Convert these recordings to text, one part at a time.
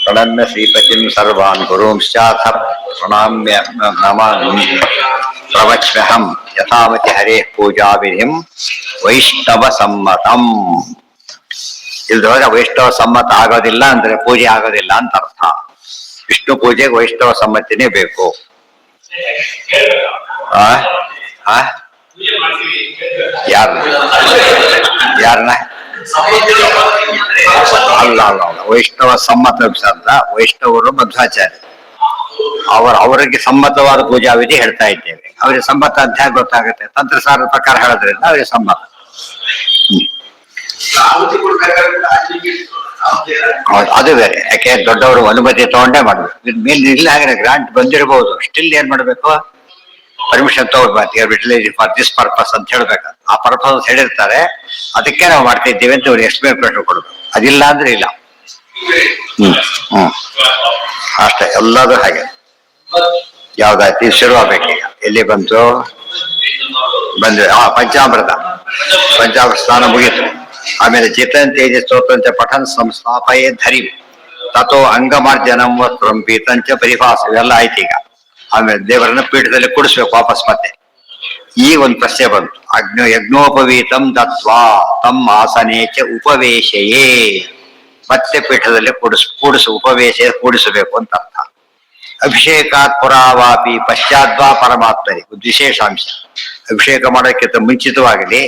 ಪ್ರಣಮ್ಯ ಶ್ರೀಪತಿಂ ಸರ್ವಾನ್ ಗುರುಂಶ್ಚಾಥ ಪ್ರಣಾಮ್ಯ ನಮಾಮಿ ಪ್ರವಚ್ಮ್ಯಹಂ ಯಥಾಮತಿ ಹರೇ ಪೂಜಾ ವಿಧಿಂ ವೈಷ್ಣವ ಸಮ್ಮತಂ. ಇಲ್ದೋದ್ರೆ ವೈಷ್ಣವ ಸಮ್ಮತ ಆಗೋದಿಲ್ಲ ಅಂದ್ರೆ ಪೂಜೆ ಆಗೋದಿಲ್ಲ ಅಂತ ಅರ್ಥ. ವಿಷ್ಣು ಪೂಜೆಗೆ ವೈಷ್ಣವ ಸಮ್ಮತಿನೇ ಬೇಕು. ಯಾರನ್ನ ಅಲ್ಲ ಅಲ್ಲ ಅಲ್ಲ, ವೈಷ್ಣವ ಸಮ್ಮತ ಅಂತ ವೈಷ್ಣವರು ಮಧ್ವಾಚಾರ್ಯ ಅವರಿಗೆ ಸಮ್ಮತವಾದ ಪೂಜಾ ವಿಧಿ ಹೇಳ್ತಾ ಇದ್ದೇವೆ. ಅವರಿಗೆ ಸಮ್ಮತ ಅಂತ ಹೇಗೆ ಗೊತ್ತಾಗುತ್ತೆ? ತಂತ್ರಸಾರದ ಪ್ರಕಾರ ಹೇಳೋದ್ರಿಂದ ಅವರಿಗೆ ಸಮ್ಮತ. ಅದು ಬೇರೆ, ಯಾಕೆ ದೊಡ್ಡವರು ಅನುಮತಿ ತಗೊಂಡೇ ಮಾಡ್ಬೇಕು. ಮೇಲೆ ಇಲ್ಲ ಹಾಗೆ ಗ್ರಾಂಟ್ ಬಂದಿರಬಹುದು, ಸ್ಟಿಲ್ ಏನ್ ಮಾಡ್ಬೇಕು? ಪರ್ಮಿಷನ್ ತಗೊಳ್ಬೇಕು. ಫಾರ್ ದಿಸ್ ಪರ್ಪಸ್ ಅಂತ ಹೇಳ್ಬೇಕು. ಆ ಪರ್ಪಸ್ ಹೇಳಿರ್ತಾರೆ, ಅದಕ್ಕೆ ನಾವು ಮಾಡ್ತಾ ಇದ್ದೀವಿ ಅಂತ ಅವ್ರಿಗೆ ಎಕ್ಸ್ಪ್ಲೇನ್ ಕೊಡ್ಬೇಕು. ಅದಿಲ್ಲ ಅಂದ್ರೆ ಇಲ್ಲ. ಅಷ್ಟೇ, ಎಲ್ಲದೂ ಹಾಗೆ. ಯಾವ್ದಾಯ್ತು? ಶುರು ಆಗ್ಬೇಕೀಗ. ಎಲ್ಲಿ ಬಂತು? ಬಂದ್ರೆ ಪಂಚಾಮೃತ ಸ್ನಾನ ಮುಗೀತು. ಆಮೇಲೆ ಚಿತ್ತನ್ ತೇಜ ಸ್ತೋತ್ರಂಚ ಪಠನ್ ಸಂಸ್ಥಾಪಯೇ ಧರಿ ತಥೋ ಅಂಗಮಾರ್ಜನಂ ವಸ್ತ್ರಂ ಪೀತಂಚ ಪರಿಭಾಸ. ಇವೆಲ್ಲ ಆಯ್ತು ಈಗ. ಆಮೇಲೆ ದೇವರನ್ನ ಪೀಠದಲ್ಲಿ ಕೂಡಿಸ್ಬೇಕು ವಾಪಸ್. ಮತ್ತೆ ಈಗ ಒಂದು ಪ್ರಶ್ನೆ ಬಂತು. ಯಜ್ಞೋಪವೀತಂ ದತ್ವಾ ತಮ್ಮ ಆಸನೇಚ ಉಪವೇಶಯೇ. ಮತ್ತೆ ಪೀಠದಲ್ಲಿ ಕೂಡಿಸಬೇಕು ಅಂತ ಅರ್ಥ. ಅಭಿಷೇಕಾತ್ ಪುರಾವಾಪಿ ಪಶ್ಚಾದ್ವಾ ಪರಮಾತ್ಮರಿ. ವಿಶೇಷಾಂಶ, ಅಭಿಷೇಕ ಮಾಡೋಕ್ಕಿಂತ ಮುಂಚಿತವಾಗಲಿ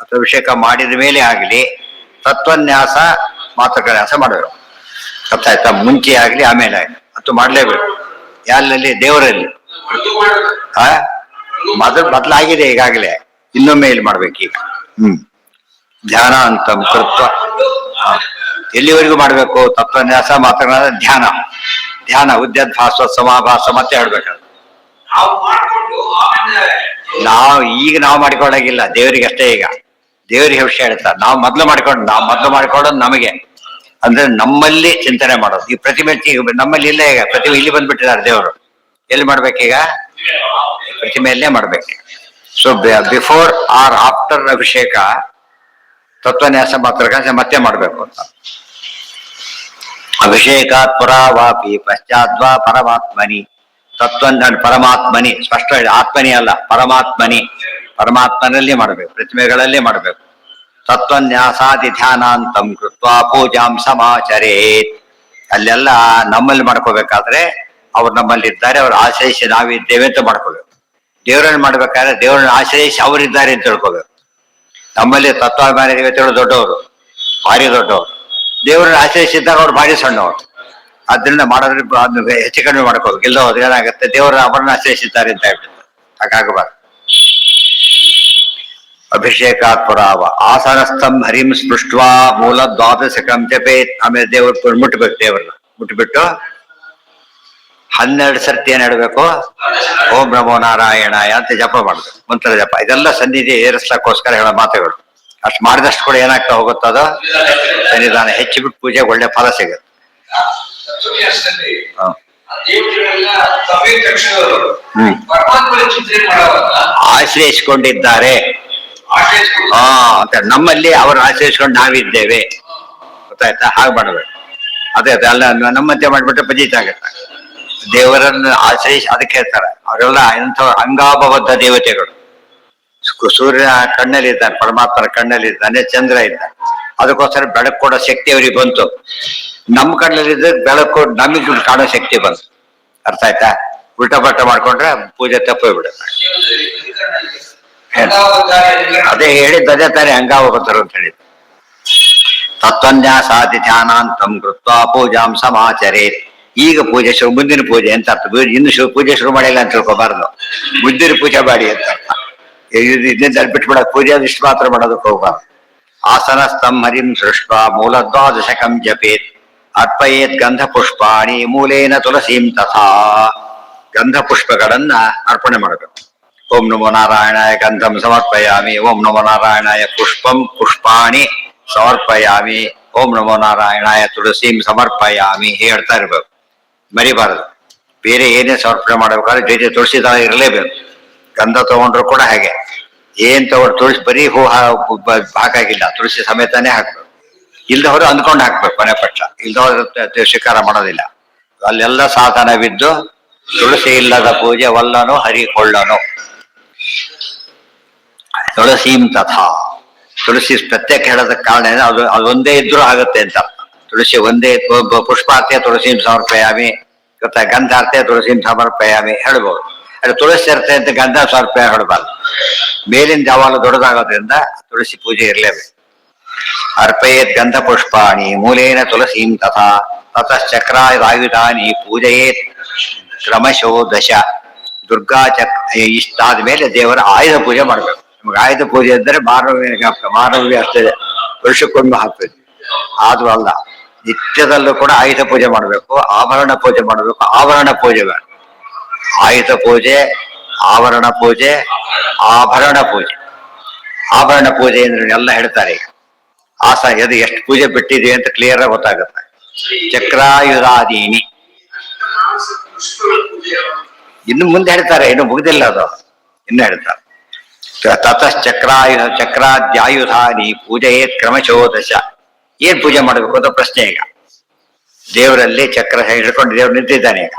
ಅಥವಾ ಅಭಿಷೇಕ ಮಾಡಿದ ಮೇಲೆ ಆಗಲಿ ತತ್ವನ್ಯಾಸ ಮಾತೃಕನ್ಯಾಸ ಮಾಡಬೇಕು. ಗೊತ್ತಾಯ್ತಾ? ಮುಂಚೆ ಆಗ್ಲಿ ಆಮೇಲೆ ಆಗಲಿ ಅಥವಾ ಮಾಡ್ಲೇಬೇಕು. ಯಾರಲ್ಲಿ? ದೇವರಲ್ಲಿ. ಮೊದಲಾಗಿದೆ ಈಗಾಗಲೇ, ಇನ್ನೊಮ್ಮೆ ಇಲ್ಲಿ ಮಾಡ್ಬೇಕೀಗ. ಧ್ಯಾನ ಅಂತ ಕೃತ್ವ ಎಲ್ಲಿವರೆಗೂ ಮಾಡ್ಬೇಕು? ತತ್ವನ್ಯಾಸ ಮಾತೃಕನ್ಯಾಸ ಧ್ಯಾನ. ಧ್ಯಾನ ಉದ್ಯದ್ಭಾಸ ಸಮಾಭಾಸ ಮತ್ತೆ ಹೇಳ್ಬೇಕು. ನಾವು ಮಾಡ್ಕೊಳ್ಳಾಗಿಲ್ಲ, ದೇವರಿಗೆ ಅಷ್ಟೇ. ಈಗ ದೇವರಿಗೆ ವಿಷಯ ಹೇಳ್ತಾರೆ. ನಾವು ಮೊದ್ಲು ಮಾಡ್ಕೊಳ್ಳೋದು ನಮಗೆ ಅಂದ್ರೆ ನಮ್ಮಲ್ಲಿ ಚಿಂತನೆ ಮಾಡೋದು. ಈ ಪ್ರತಿಮೆ ನಮ್ಮಲ್ಲಿ ಇಲ್ಲ. ಈಗ ಪ್ರತಿಮೆ ಇಲ್ಲಿ ಬಂದ್ಬಿಟ್ಟಿದ್ದಾರೆ ದೇವರು. ಎಲ್ಲಿ ಮಾಡ್ಬೇಕೀಗ? ಪ್ರತಿಮೆಯಲ್ಲೇ ಮಾಡ್ಬೇಕು. ಸೊ ಬಿಫೋರ್ ಆರ್ ಆಫ್ಟರ್ ಅಭಿಷೇಕ ತತ್ವನ್ಯಾಸ ಮಾತ್ರ ಮತ್ತೆ ಮಾಡ್ಬೇಕು ಅಂತ. ಅಭಿಷೇಕಾತ್ ಪುರಾವಾಪಿ ಪಶ್ಚಾದ್ವಾ ಪರಮಾತ್ಮನಿ. ಪರಮಾತ್ಮನಿ ಸ್ಪಷ್ಟ ಹೇಳಿ, ಆತ್ಮನಿ ಅಲ್ಲ, ಪರಮಾತ್ಮನಲ್ಲಿ ಮಾಡ್ಬೇಕು, ಪ್ರತಿಮೆಗಳಲ್ಲೇ ಮಾಡ್ಬೇಕು. ತತ್ವನ್ಯಾಸಾದಿ ಧ್ಯಾನಾಂತಂ ಕೃತ್ವಾ ಪೂಜಾಂ ಸಮಾಚರೇತ್. ಅಲ್ಲೆಲ್ಲ ನಮ್ಮಲ್ಲಿ ಮಾಡ್ಕೋಬೇಕಾದ್ರೆ ಅವ್ರು ನಮ್ಮಲ್ಲಿದ್ದಾರೆ, ಅವ್ರು ಆಶ್ರಯಿಸಿ ನಾವಿದ್ದೇವೆ ಅಂತ ಮಾಡ್ಕೋಬೇಕು. ದೇವರನ್ನು ಮಾಡ್ಬೇಕಾದ್ರೆ ದೇವರನ್ನು ಆಶ್ರಯಿಸಿ ಅವರಿದ್ದಾರೆ ಅಂತ ತಿಳ್ಕೋಬೇಕು. ನಮ್ಮಲ್ಲಿ ತತ್ವಾಭಿಮಾನಿ ದೇವತೆಗಳು ದೊಡ್ಡವರು, ಭಾರಿ ದೊಡ್ಡವರು. ದೇವರನ್ನು ಆಶ್ರಯಿಸಿದ್ದಾಗ ಅವ್ರು ಭಾರಿ ಸಣ್ಣವರು. ಆದ್ರಿಂದ ಮಾಡೋದ್ರೆ ಅದನ್ನ ಹೆಚ್ಚು ಕಡಿಮೆ ಮಾಡ್ಕೋಬೇಕು. ಇಲ್ಲ ಹೋದ್ರೆ ಏನಾಗುತ್ತೆ? ದೇವರನ್ನ ಅವರನ್ನ ಆಶ್ರಯಿಸಿದ್ದಾರೆ ಅಂತ ಹೇಳ್ಬಿಟ್ಟು ಹಾಗಾಗಬಾರ್ದು. ಅಭಿಷೇಕಾತ್ ಪುರಾವ ಆಸನಸ್ಥಂ ಹರಿಂ ಸ್ಪೃಷ್ಟ್ವಾ ಮೂಲ ದ್ವಾದಶಕಂ ಜಪೇತ್. ಆಮೇಲೆ ದೇವ್ರ ಮುಟ್ಬೇಕು. ದೇವರನ್ನ ಮುಟ್ಬಿಟ್ಟು 12 ಸರ್ತಿ ಏನ್ ಹೇಳ್ಬೇಕು? ಓಂ ನಮೋ ನಾರಾಯಣಾಯ ಅಂತ ಜಪ ಮಾಡ್ಬೇಕು, ಮಂತ್ರ ಜಪ. ಇದೆಲ್ಲ ಸನ್ನಿಧಿ ಏರಿಸ್ಲಕ್ಕೋಸ್ಕರ ಹೇಳೋ ಮಾತುಗಳು. ಅಷ್ಟು ಮಾಡಿದಷ್ಟು ಕೂಡ ಏನಾಗ್ತಾ ಹೋಗುತ್ತದ? ಸನ್ನಿಧಾನ ಹೆಚ್ಚಿಬಿಟ್ಟು ಪೂಜೆಗೆ ಒಳ್ಳೆ ಫಲ ಸಿಗುತ್ತೆ. ಆಶ್ರಯಿಸಿಕೊಂಡಿದ್ದಾರೆ ಅಂತ ನಮ್ಮಲ್ಲಿ ಅವರು ಆಶ್ರಯಿಸ್ಕೊಂಡು ನಾವಿದ್ದೇವೆ. ಗೊತ್ತಾಯ್ತಾ? ಹಾಗೆ ಮಾಡಬೇಕು. ಅದೇ ಅಲ್ಲ, ನಮ್ಮಂತೆ ಮಾಡ್ಬಿಟ್ರೆ ಪಜಿತ ಆಗುತ್ತೆ. ದೇವರನ್ನು ಆಶ್ರಯಿಸಿ ಅದಕ್ಕೆ ಹೇಳ್ತಾರೆ. ಅವರೆಲ್ಲ ಎಂಥ ಅಂಗಾಭಬದ್ಧ ದೇವತೆಗಳು. ಸೂರ್ಯ ಕಣ್ಣಲ್ಲಿದ್ದಾನೆ, ಪರಮಾತ್ಮನ ಕಣ್ಣಲ್ಲಿದ್ದಾನೆ, ಚಂದ್ರ ಇದ್ದಾನೆ. ಅದಕ್ಕೋಸ್ಕರ ಬೆಳಕು ಕೊಡೋ ಶಕ್ತಿ ಅವ್ರಿಗೆ ಬಂತು. ನಮ್ಮ ಕಣ್ಣಲ್ಲಿದ್ದ ಬೆಳಕು ನಮಗೆ ಕಾಣೋ ಶಕ್ತಿ ಬಂತು. ಅರ್ಥ ಆಯ್ತಾ? ಉಲ್ಟಾ ಪಲ್ಟಾ ಮಾಡ್ಕೊಂಡ್ರೆ ಪೂಜೆ ತಪ್ಪೋಗ್ಬಿಡುತ್ತೆ. ಅದೇ ಹೇಳಿದ್ದು, ಅದೇ ತಾನೇ ಅಂಗಾಭಬದ್ಧರು ಅಂತ ಹೇಳಿದ್ದು. ತತ್ವನ್ಯಾಸಾದಿ ಧ್ಯಾನಾಂತಂ ಕೃತ್ವಾ ಪೂಜಾಂ ಸಮಾಚರೇತ್. ಈಗ ಪೂಜೆ ಶುರು, ಮುಂದಿನ ಪೂಜೆ ಅಂತ ಅರ್ಥ. ಇನ್ನು ಪೂಜೆ ಶುರು ಮಾಡಿಲ್ಲ ಅಂತ ತಿಳ್ಕೊಬಾರ್ದು. ಮುಂದಿನ ಪೂಜೆ ಮಾಡಿ ಅಂತ ಅರ್ಥ. ಇದನ್ನ ಬಿಟ್ಬಿಡೋದು, ಪೂಜೆ ಇಷ್ಟು ಮಾತ್ರ ಮಾಡೋದಕ್ಕೆ ಹೋಗ್ಬಾರ್ದು. ಆಸನಸ್ಥಂ ಹರಿಂ ಸೃಷ್ಟ ಮೂಲದ್ವಾದಶಕಂ ಜಪೇತ್ ಅರ್ಪಯೇತ್ ಗಂಧ ಪುಷ್ಪಾಣಿ ಮೂಲೇನ ತುಳಸೀಂ ತಥಾ. ಗಂಧ ಪುಷ್ಪಗಳನ್ನ ಅರ್ಪಣೆ ಮಾಡಬೇಕು. ಓಂ ನಮೋ ನಾರಾಯಣಾಯ ಗಂಧಂ ಸಮರ್ಪಯಾಮಿ, ಓಂ ನಮೋ ನಾರಾಯಣಾಯ ಪುಷ್ಪಾಣಿ ಸಮರ್ಪಯಾಮಿ, ಓಂ ನಮೋ ನಾರಾಯಣಾಯ ತುಳಸೀಂ ಸಮರ್ಪಯಾಮಿ ಹೇಳ್ತಾ ಇರ್ಬೇಕು. ಮರಿಬಾರದು. ಬೇರೆ ಏನೇ ಸಮರ್ಪಣೆ ಮಾಡ್ಬೇಕಾದ್ರೆ ಜೊತೆ ತುಳಸಿ ದಳ ಇರಲೇಬೇಕು. ಗಂಧ ತಗೊಂಡ್ರು ಕೂಡ ಹಾಗೆ. ಏನ್ ತಗೊಂಡು ತುಳಸಿ ಬರೀ ಹೂ ಹಾಕಾಗಿಲ್ಲ, ತುಳಸಿ ಸಮೇತನೇ ಹಾಕ್ಬೇಕು. ಇಲ್ದವರು ಅಂದ್ಕೊಂಡು ಹಾಕ್ಬೇಕು ಕೊನೆ ಪಕ್ಷ, ಇಲ್ದವರು ಸ್ವೀಕಾರ ಮಾಡೋದಿಲ್ಲ. ಅಲ್ಲೆಲ್ಲ ಸಾಧನವಿದ್ದು ತುಳಸಿ ಇಲ್ಲದ ಪೂಜೆ ವಲ್ಲನು ಹರಿಕೊಳ್ಳನು. ತುಳಸೀಂ ತಥಾ, ತುಳಸಿ ಪ್ರತ್ಯೇಕ ಹೇಳೋದಕ್ಕೆ ಕಾರಣ ಏನು, ಅದೊಂದೇ ಇದ್ರೂ ಆಗುತ್ತೆ ಅಂತ. ತುಳಸಿ ಒಂದೇ ಪುಷ್ಪಾರ್ಥ ತುಳಸೀಂ ಸಮರ್ಪಯಾಮಿ, ಗೊತ್ತಾ, ಗಂಧಾರ್ಥ ತುಳಸೀಂ ಸಮರ್ಪಯಾಮಿ ಹೇಳ್ಬೋದು. ಅದು ತುಳಸಿ ಅರ್ಥ ಅಂತ ಗಂಧ ಸಮರ್ಪಯ ಹೇಳಬಾರ್ದು. ಮೇಲಿಂದ ಯಾವಾಗ ದೊಡ್ಡದಾಗೋದ್ರಿಂದ ತುಳಸಿ ಪೂಜೆ ಇರಲೇಬೇಕು. ಅರ್ಪಯೇತ್ ಗಂಧ ಪುಷ್ಪಾಣಿ ಮೂಲೇನ ತುಳಸೀಂ ತಥಾ ತತಶ್ಚಕ್ರಾಯುಧಾನಿ ಪೂಜೆಯೇತ್ ಕ್ರಮಶೋ ದಶ. ದುರ್ಗಾ ಇಷ್ಟಾದ ಮೇಲೆ ದೇವರ ಆಯುಧ ಪೂಜೆ ಮಾಡ್ಬೇಕು. ನಮ್ಗೆ ಆಯುಧ ಪೂಜೆ ಅಂದರೆ ಮಾನವೀಯ ಅಷ್ಟೇ, ವರ್ಷಕ್ಕೊಮ್ಮೆ ಹಾಕ್ಬೇಕು. ಆದ್ರೂ ಅಲ್ಲ, ನಿತ್ಯದಲ್ಲೂ ಕೂಡ ಆಯುಧ ಪೂಜೆ ಮಾಡಬೇಕು, ಆಭರಣ ಪೂಜೆ ಮಾಡಬೇಕು. ಆಭರಣ ಪೂಜೆ ಬೇಡ, ಆಯುಧ ಪೂಜೆ, ಆವರಣ ಪೂಜೆ, ಆಭರಣ ಪೂಜೆ. ಆಭರಣ ಪೂಜೆ ಅಂದ್ರೆ ಎಲ್ಲ ಹೇಳ್ತಾರೆ. ಅದು ಎಷ್ಟು ಪೂಜೆ ಬಿಟ್ಟಿದೆ ಅಂತ ಕ್ಲಿಯರ್ ಆಗಿ ಗೊತ್ತಾಗುತ್ತೆ. ಚಕ್ರಾಯುಧಾದೀನಿ ಇನ್ನು ಮುಂದೆ ಹೇಳ್ತಾರೆ, ಇನ್ನು ಮುಗ್ದಿಲ್ಲ ಅದು, ಇನ್ನು ಹೇಳ್ತಾರೆ. ಚಕ್ರಾದ್ಯಾಯುಧಾನಿ ಪೂಜೆಯೇತ್ ಕ್ರಮಶೋ ದಶ. ಏನ್ ಪೂಜೆ ಮಾಡಬೇಕು ಅಂತ ಪ್ರಶ್ನೆ. ಈಗ ದೇವರಲ್ಲಿ ಚಕ್ರ ಹಿಡ್ಕೊಂಡು ದೇವರು ನಿಂತಿದ್ದಾನೆ. ಈಗ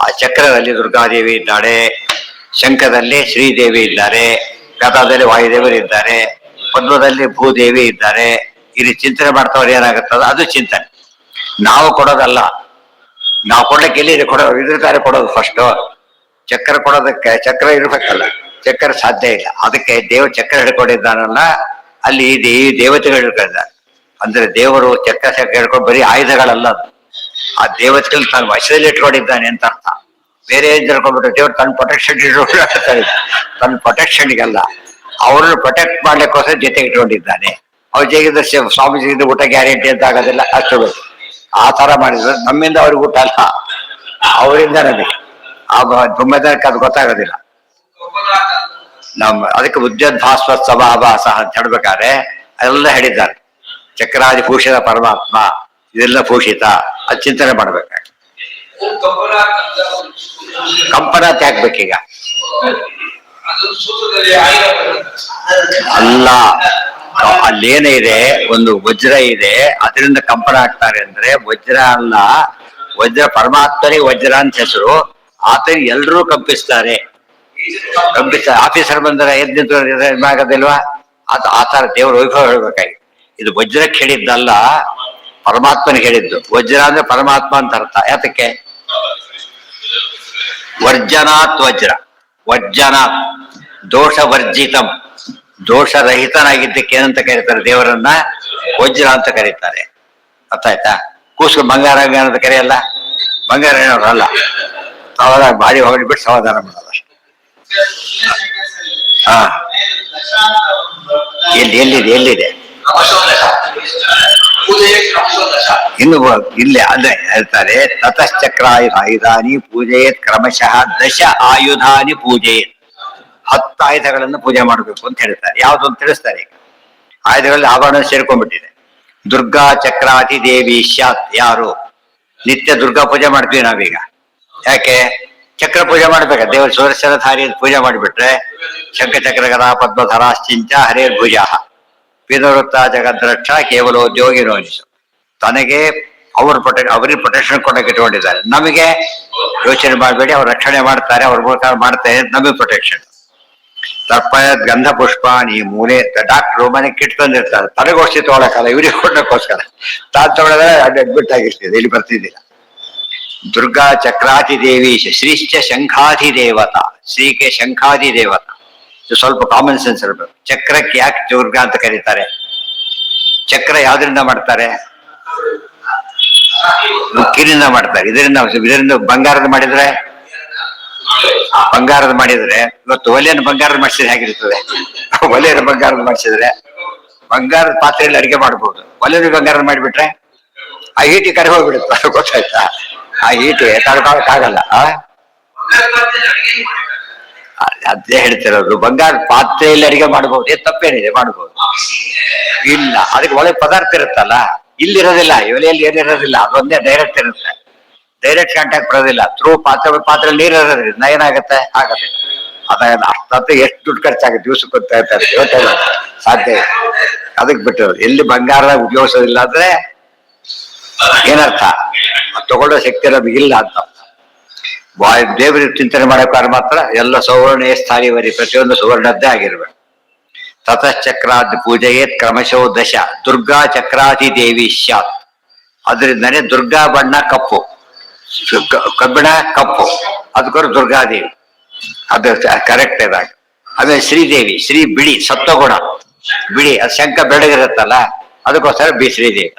ಆ ಚಕ್ರದಲ್ಲಿ ದುರ್ಗಾದೇವಿ ಇದ್ದಾಳೆ, ಶಂಖದಲ್ಲಿ ಶ್ರೀದೇವಿ ಇದ್ದಾರೆ, ಗದಾದಲ್ಲಿ ವಾಯುದೇವರು ಇದ್ದಾರೆ, ಪದ್ಮದಲ್ಲಿ ಭೂದೇವಿ ಇದ್ದಾರೆ. ಇಲ್ಲಿ ಚಿಂತನೆ ಮಾಡ್ತವ್ರು ಏನಾಗುತ್ತದ ಅದು ಚಿಂತನೆ. ನಾವು ಕೊಡೋದಲ್ಲ, ನಾವು ಕೊಡ್ಲಿಕ್ಕೆ ಎಲ್ಲಿ ಇದ್ರ ಕೊಡೋದು. ಫಸ್ಟ್ ಚಕ್ರ ಕೊಡೋದಕ್ಕೆ ಚಕ್ರ ಇರ್ಬೇಕಲ್ಲ, ಚಕ್ರ ಸಾಧ್ಯ ಇಲ್ಲ. ಅದಕ್ಕೆ ದೇವ ಚಕ್ರ ಹಿಡ್ಕೊಂಡಿದ್ದಾನಲ್ಲ, ಅಲ್ಲಿ ಈ ದೇವತೆಗಳು ಹಿಡ್ಕೊಂಡಿದ್ದಾರೆ. ಅಂದ್ರೆ ದೇವರು ಚಕ್ರ ಹಿಡ್ಕೊಂಡು ಬರೀ ಆಯುಧಗಳಲ್ಲ, ಅದು ಆ ದೇವತೆಗಳು ತನ್ನ ವಶದಲ್ಲಿ ಇಟ್ಕೊಂಡಿದ್ದಾನೆ ಅಂತ ಅರ್ಥ. ಬೇರೆ ಏನ್ ತಿಳ್ಕೊಂಡ್ಬಿಟ್ಟು ದೇವ್ರು ತನ್ನ ಪ್ರೊಟೆಕ್ಷನ್ ಇಟ್ಕೊಂಡಿರ್ತಾರೆ. ತನ್ನ ಪ್ರೊಟೆಕ್ಷನ್ಗೆಲ್ಲ ಅವ್ರನ್ನ ಪ್ರೊಟೆಕ್ಟ್ ಮಾಡ್ಲಿಕ್ಕೋಸ್ಕರ ಜೊತೆ ಇಟ್ಕೊಂಡಿದ್ದಾನೆ. ಅವ್ರ ಜೊತೆಗಿದ್ರೆ ಸ್ವಾಮೀಜಿಗಿಂದ ಊಟ ಗ್ಯಾರಂಟಿ ಅಂತ ಆಗೋದಿಲ್ಲ, ಅಷ್ಟು ಬೇಕು. ಆ ತರ ಮಾಡಿದ್ರೆ ನಮ್ಮಿಂದ ಅವ್ರಿಗೆ ಊಟ ಅಲ್ಲ, ಅವರಿಂದ ನಮಗೆ ಆ ತುಂಬ ಜನಕ್ಕೆ ಅದು ಗೊತ್ತಾಗೋದಿಲ್ಲ. ಅದಕ್ಕೆ ಉದ್ಯೋದ್ಭಾಸ್ವ ಸ್ವಭಾಭಾಸ ಅಂತ ಹೇಳ್ಬೇಕಾದ್ರೆ ಅದೆಲ್ಲ ಹೇಳಿದ್ದಾರೆ. ಚಕ್ರಾದಿ ಭೂಷಿತ ಪರಮಾತ್ಮ, ಇದೆಲ್ಲ ಭೂಷಿತ, ಅದು ಚಿಂತನೆ ಮಾಡ್ಬೇಕಾಗ. ಕಂಪನ ಹಾಕ್ಬೇಕೀಗ ಅಲ್ಲ, ಅಲ್ಲೇನೇ ಇದೆ, ಒಂದು ವಜ್ರ ಇದೆ, ಅದರಿಂದ ಕಂಪನ ಆಗ್ತಾರೆ. ಅಂದ್ರೆ ವಜ್ರ ಅಲ್ಲ, ವಜ್ರ ಪರಮಾತ್ಮನಿಗೆ ವಜ್ರ ಅಂತ ಹೆಸರು. ಆತನ ಎಲ್ರೂ ಕಂಪಿಸ್ತಾರೆ. ಆಫೀಸರ್ ಬಂದರೆ ಎದ್ದು ಆಗೋದಿಲ್ವಾ? ಅದು ಆತರ ದೇವ್ರ ವೈಭವ ಹೇಳ್ಬೇಕಾಗಿ. ಇದು ವಜ್ರಕ್ಕೆ ಹೇಳಿದ್ದಲ್ಲ, ಪರಮಾತ್ಮನಿಗೆ ಹೇಳಿದ್ದು. ವಜ್ರ ಅಂದ್ರೆ ಪರಮಾತ್ಮ ಅಂತ ಅರ್ಥ. ಯಾತಕ್ಕೆ? ವರ್ಜನಾತ್ ವಜ್ರ, ವರ್ಜನಾತ್ ದೋಷ ವರ್ಜಿತಂ, ದೋಷರಹಿತನಾಗಿದ್ದಕ್ಕೆ ಏನಂತ ಕರೀತಾರೆ ದೇವರನ್ನ? ವಜ್ರ ಅಂತ ಕರೀತಾರೆ. ಅರ್ಥ ಆಯ್ತಾ? ಕೂಸು ಬಂಗಾರ ಅಂತ ಕರೆಯಲ್ಲ, ಬಂಗಾರ ಏನೋರಲ್ಲ, ಅವಾಗ ಭಾರಿ ಹೊಗಳ್ಬಿಟ್ಟು ಸಮಾಧಾನ ಮಾಡೋದು ಅಷ್ಟೇ. ಹಾ, ಎಲ್ಲಿದೆ ಇನ್ನು ಇಲ್ಲಿ ಅದೇ ಹೇಳ್ತಾರೆ. ತತಶ್ಚಕ್ರಾಯುಧಾನಿ ಪೂಜೆಯೇತ್ ಕ್ರಮಶಃ ದಶ ಆಯುಧಾನಿ ಪೂಜೆಯೇತ್. 10 ಆಯುಧಗಳನ್ನು ಪೂಜೆ ಮಾಡಬೇಕು ಅಂತ ಹೇಳ್ತಾರೆ. ಯಾವ್ದು ಅಂತ ತಿಳಿಸ್ತಾರೆ. ಈಗ ಆಯುಧಗಳಲ್ಲಿ ಆಭರಣ ಸೇರ್ಕೊಂಡ್ಬಿಟ್ಟಿದೆ. ದುರ್ಗಾ ಚಕ್ರಾತಿ ದೇವಿ ಸ್ಯಾತ್. ಯಾರು ನಿತ್ಯ ದುರ್ಗಾ ಪೂಜೆ ಮಾಡ್ತೀವಿ ನಾವೀಗ. ಯಾಕೆ? ಚಕ್ರ ಪೂಜೆ ಮಾಡ್ಬೇಕ. ದೇವರ ಸುದರ್ಶನಧಾರಿ ಪೂಜೆ ಮಾಡಿಬಿಟ್ರೆ ಶಂಖ ಚಕ್ರ ಗದಾ ಪದ್ಮಧರಾಶ್ಚಿಂಚ ಹರೇರ್ ಭುಜ ಪಿನವೃತ್ತ ಜಗದ್ರಕ್ಷ ಕೇವಲೋದ್ಯೋಗಿನೋನಿಸು. ತನಗೆ ಅವರಿಗೆ ಪ್ರೊಟೆಕ್ಷನ್ ಕೊಡಕ್ಕೆ ಇಟ್ಕೊಂಡಿದ್ದಾರೆ. ನಮಗೆ ಯೋಚನೆ ಮಾಡಬೇಡಿ, ಅವ್ರು ರಕ್ಷಣೆ ಮಾಡ್ತಾರೆ, ಅವ್ರ ಮೂಲಕ ಮಾಡ್ತಾರೆ, ನಮಗೆ ಪ್ರೊಟೆಕ್ಷನ್. ತರ್ಪಯ ಗಂಧ ಪುಷ್ಪಾಣಿ ಮೂಲೆ. ಡಾಕ್ಟ್ರು ಮನೆಗೆ ಕಿಟ್ ತಂದಿರ್ತಾರೆ, ತಲೆಗೋಷ್ಠಿ ತಗೊಳಕಲ್ಲ, ಇವ್ರಿಗೆ ಕೊಡಕ್ಕೋಸ್ಕರ. ತಾನು ತಗೊಳ್ಳೋದ್ರೆ ಅಡ್ಮಿಟ್ ಆಗಿರ್ತಿದೆ, ಇಲ್ಲಿ ಬರ್ತಿದ್ದಿಲ್ಲ. ದುರ್ಗಾ ಚಕ್ರಾತಿ ದೇವಿ ಶ್ರೀಶ್ಚ ಶಂಖಾಧಿ ದೇವತಾ. ಶ್ರೀಗೆ ಶಂಖಾಧಿ ದೇವತಾ. ಇದು ಸ್ವಲ್ಪ ಕಾಮನ್ ಸೆನ್ಸ್ ಇರಬೇಕು. ಚಕ್ರಕ್ಕೆ ಯಾಕೆ ದುರ್ಗಾ ಅಂತ ಕರೀತಾರೆ? ಚಕ್ರ ಯಾವ್ದ್ರಿಂದ ಮಾಡ್ತಾರೆ? ಉಕ್ಕಿನಿಂದ ಮಾಡ್ತಾರೆ. ಇದರಿಂದ ಬಂಗಾರದ ಮಾಡಿದ್ರೆ ಇವತ್ತು ಒಲೆಯನ್ನು ಬಂಗಾರದ ಮಾಡಿಸಿದ್ರೆ ಹೇಗಿರ್ತದೆ? ಒಲೆಯನ್ನು ಬಂಗಾರದ ಮಾಡಿಸಿದ್ರೆ ಬಂಗಾರದ ಪಾತ್ರೆಯಲ್ಲಿ ಅಡಿಗೆ ಮಾಡ್ಬೋದು. ಒಲೆಯನ್ನು ಬಂಗಾರದ ಮಾಡಿಬಿಟ್ರೆ ಆ ಹೀಟಿ ಕರೆ ಹೋಗ್ಬಿಡುತ್ತೆ. ಗೊತ್ತಾಯ್ತಾ? ಆ ಹೀಟಿ ತಡ್ಕೊಳಕ್ಕಾಗಲ್ಲ. ಅದೇ ಹೇಳ್ತಿರೋದು, ಬಂಗಾರ ಪಾತ್ರೆಯಲ್ಲಿ ಅಡಿಗೆ ಮಾಡ್ಬೋದು, ತಪ್ಪೇನಿದೆ, ಮಾಡ್ಬೋದು. ಇಲ್ಲ, ಅದಕ್ಕೆ ಒಳ್ಳೆ ಪದಾರ್ಥ ಇರುತ್ತಲ್ಲ, ಇಲ್ಲಿರೋದಿಲ್ಲ. ಒಲೆಯಲ್ಲಿ ಏನಿರೋದಿಲ್ಲ, ಅದೊಂದೇ ಡೈರೆಕ್ಟ್ ಇರುತ್ತೆ. ಡೈರೆಕ್ಟ್ ಕಾಂಟ್ಯಾಕ್ಟ್ ಬರೋದಿಲ್ಲ. ಥ್ರೂ ಪಾತ್ರೆ ನೀರು ಇರೋದ್ರಿಂದ ಏನಾಗುತ್ತೆ? ಆಗತ್ತೆ. ಅದಾಗ ಅಷ್ಟಂತೂ ಎಷ್ಟು ದುಡ್ಡು ಖರ್ಚಾಗುತ್ತೆ ದಿವ್ಸಕ್ಕೆ ಗೊತ್ತಾ ಇರ್ತಾರೆ ಯೋಚನೆ ಸಾಧ್ಯ ಇಲ್ಲ. ಅದಕ್ಕೆ ಬಿಟ್ಟು ಎಲ್ಲಿ ಬಂಗಾರ ಉಪಯೋಗಿಸೋದಿಲ್ಲ ಅಂದ್ರೆ ಏನರ್ಥ ತಗೊಳ್ಳೋ ಶಕ್ತಿ ನಮಗಿಲ್ಲ ಅಂತ. ದೇವರ ಚಿಂತನೆ ಮಾಡೋಕ್ಕಾದ್ರೆ ಮಾತ್ರ ಎಲ್ಲ ಸುವರ್ಣ ಸ್ಥಾನಿವರಿ ಪ್ರತಿಯೊಂದು ಸುವರ್ಣದ್ದೇ ಆಗಿರ್ಬೇಕು. ತತಶ್ಚಕ್ರಾದಿ ಪೂಜೆಯೇತ್ ಕ್ರಮಶೋ ದಶ ದುರ್ಗಾ ಚಕ್ರಾದಿ ದೇವಿ ಸ್ಯಾತ್. ಅದರಿಂದನೇ ದುರ್ಗಾ ಬಣ್ಣ ಕಪ್ಪು, ಕಬ್ಬಿಣ ಕಪ್ಪು, ಅದಕ್ಕೋರು ದುರ್ಗಾದೇವಿ, ಅದು ಕರೆಕ್ಟ್ ಇದಾಗ. ಆಮೇಲೆ ಶ್ರೀದೇವಿ, ಶ್ರೀ ಬಿಳಿ ಸತ್ವಗುಣ ಬಿಳಿ, ಅದು ಶಂಕ ಬೆಳಗಿರುತ್ತಲ್ಲ ಅದಕ್ಕೋಸ್ಕರ ಶ್ರೀದೇವಿ.